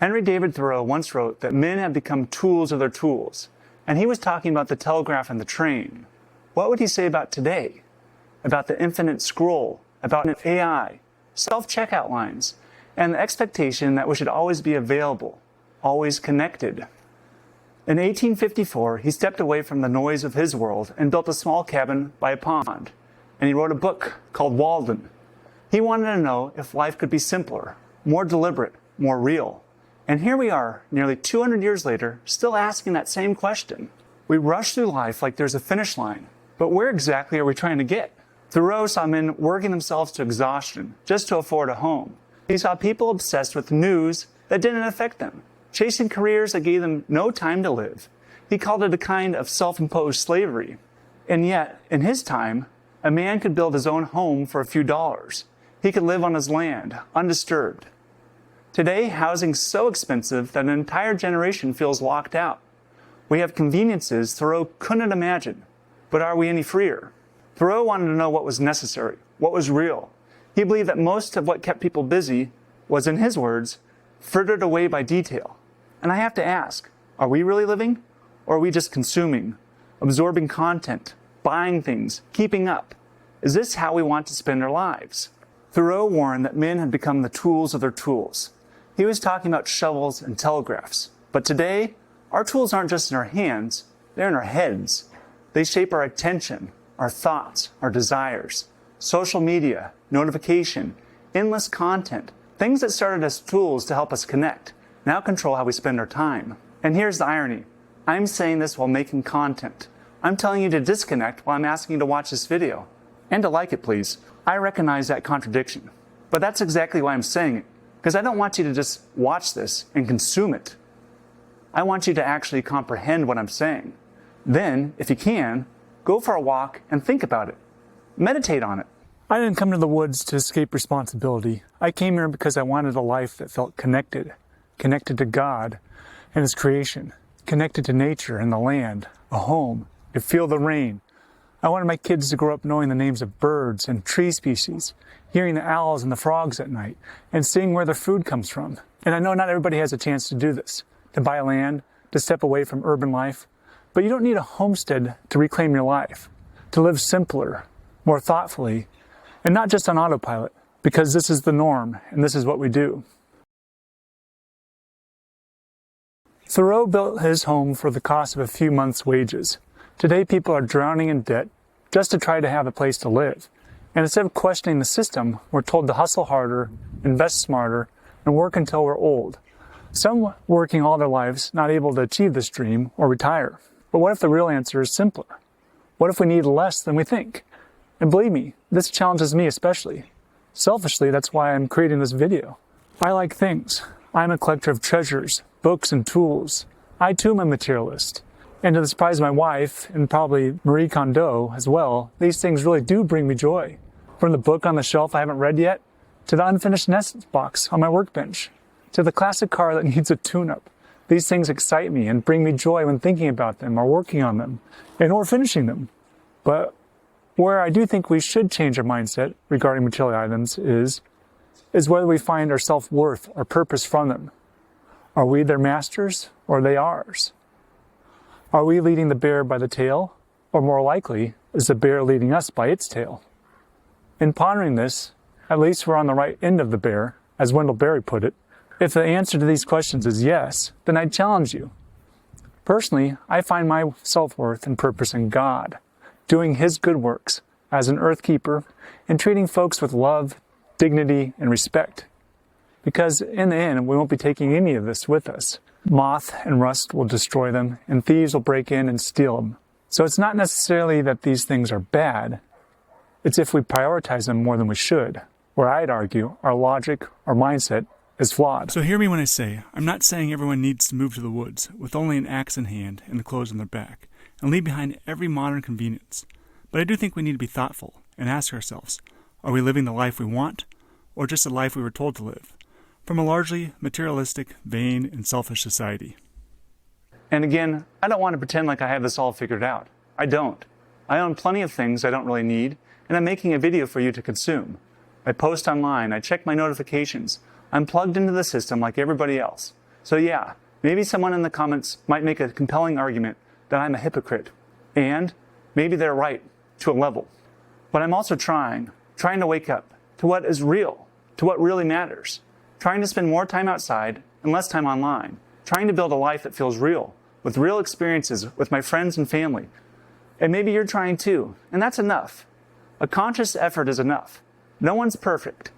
Henry David Thoreau once wrote that men have become tools of their tools, and he was talking about the telegraph and the train. What would he say about today? About the infinite scroll, about an AI, self-checkout lines, and the expectation that we should always be available, always connected. In 1854, he stepped away from the noise of his world and built a small cabin by a pond, and he wrote a book called Walden. He wanted to know if life could be simpler, more deliberate, more real. And here we are, nearly 200 years later, still asking that same question. We rush through life like there's a finish line, but where exactly are we trying to get? Thoreau saw men working themselves to exhaustion just to afford a home. He saw people obsessed with news that didn't affect them, chasing careers that gave them no time to live. He called it a kind of self-imposed slavery. And yet, in his time, a man could build his own home for a few dollars. He could live on his land, undisturbed. Today, housing's so expensive that an entire generation feels locked out. We have conveniences Thoreau couldn't imagine, but are we any freer? Thoreau wanted to know what was necessary, what was real. He believed that most of what kept people busy was, in his words, frittered away by detail. And I have to ask, are we really living? Or are we just consuming, absorbing content, buying things, keeping up? Is this how we want to spend our lives? Thoreau warned that men had become the tools of their tools. He was talking about shovels and telegraphs. But today, our tools aren't just in our hands, they're in our heads. They shape our attention, our thoughts, our desires. Social media, notification, endless content, things that started as tools to help us connect, now control how we spend our time. And here's the irony. I'm saying this while making content. I'm telling you to disconnect while I'm asking you to watch this video. And to like it, please. I recognize that contradiction. But that's exactly why I'm saying it. Because I don't want you to just watch this and consume it. I want you to actually comprehend what I'm saying. Then, if you can, go for a walk and think about it. Meditate on it. I didn't come to the woods to escape responsibility. I came here because I wanted a life that felt connected. Connected to God and His creation. Connected to nature and the land, a home. To feel the rain. I wanted my kids to grow up knowing the names of birds and tree species, hearing the owls and the frogs at night, and seeing where their food comes from. And I know not everybody has a chance to do this, to buy land, to step away from urban life, but you don't need a homestead to reclaim your life, to live simpler, more thoughtfully, and not just on autopilot, because this is the norm, and this is what we do. Thoreau built his home for the cost of a few months' wages. Today, people are drowning in debt just to try to have a place to live. And instead of questioning the system, we're told to hustle harder, invest smarter, and work until we're old. Some working all their lives, not able to achieve this dream or retire. But what if the real answer is simpler? What if we need less than we think? And believe me, this challenges me especially. Selfishly, that's why I'm creating this video. I like things. I'm a collector of treasures, books, and tools. I too am a materialist. And to the surprise of my wife, and probably Marie Kondo as well, these things really do bring me joy. From the book on the shelf I haven't read yet, to the unfinished nest box on my workbench, to the classic car that needs a tune-up. These things excite me and bring me joy when thinking about them or working on them, and or finishing them. But where I do think we should change our mindset regarding material items is whether we find our self-worth or purpose from them. Are we their masters or are they ours? Are we leading the bear by the tail, or more likely, is the bear leading us by its tail? In pondering this, at least we're on the right end of the bear, as Wendell Berry put it. If the answer to these questions is yes, then I challenge you. Personally, I find my self-worth and purpose in God, doing His good works as an earth keeper and treating folks with love, dignity, and respect. Because in the end, we won't be taking any of this with us. Moth and rust will destroy them, and thieves will break in and steal them. So it's not necessarily that these things are bad. It's if we prioritize them more than we should, where I'd argue our logic, our mindset, is flawed. So hear me when I say, I'm not saying everyone needs to move to the woods with only an axe in hand and the clothes on their back, and leave behind every modern convenience. But I do think we need to be thoughtful and ask ourselves, are we living the life we want, or just the life we were told to live? From a largely materialistic, vain, and selfish society. And again, I don't want to pretend like I have this all figured out. I don't. I own plenty of things I don't really need, and I'm making a video for you to consume. I post online, I check my notifications. I'm plugged into the system like everybody else. So yeah, maybe someone in the comments might make a compelling argument that I'm a hypocrite. And maybe they're right to a level. But I'm also trying to wake up to what is real, to what really matters. Trying to spend more time outside and less time online. Trying to build a life that feels real, with real experiences with my friends and family. And maybe you're trying too, and that's enough. A conscious effort is enough. No one's perfect.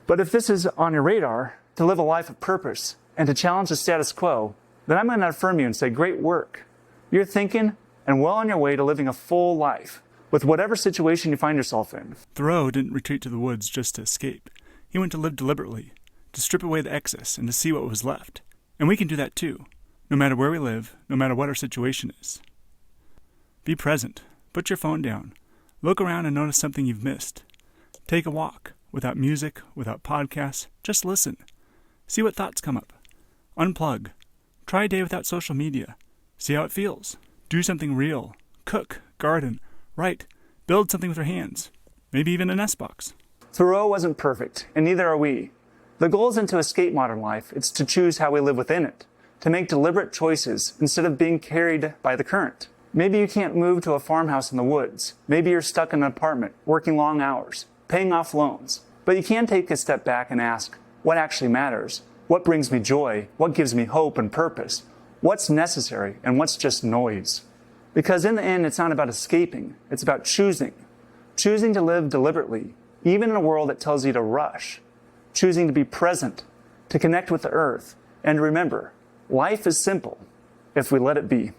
But if this is on your radar, to live a life of purpose and to challenge the status quo, then I'm going to affirm you and say, great work. You're thinking and well on your way to living a full life with whatever situation you find yourself in. Thoreau didn't retreat to the woods just to escape. He went to live deliberately, to strip away the excess and to see what was left. And we can do that too, no matter where we live, no matter what our situation is. Be present. Put your phone down. Look around and notice something you've missed. Take a walk, without music, without podcasts. Just listen. See what thoughts come up. Unplug. Try a day without social media. See how it feels. Do something real. Cook, garden, write, build something with your hands. Maybe even a nest box. Thoreau wasn't perfect, and neither are we. The goal isn't to escape modern life. It's to choose how we live within it. To make deliberate choices instead of being carried by the current. Maybe you can't move to a farmhouse in the woods. Maybe you're stuck in an apartment, working long hours, paying off loans. But you can take a step back and ask, what actually matters? What brings me joy? What gives me hope and purpose? What's necessary and what's just noise? Because in the end, it's not about escaping. It's about choosing. Choosing to live deliberately, even in a world that tells you to rush. Choosing to be present, to connect with the earth, and remember, life is simple if we let it be.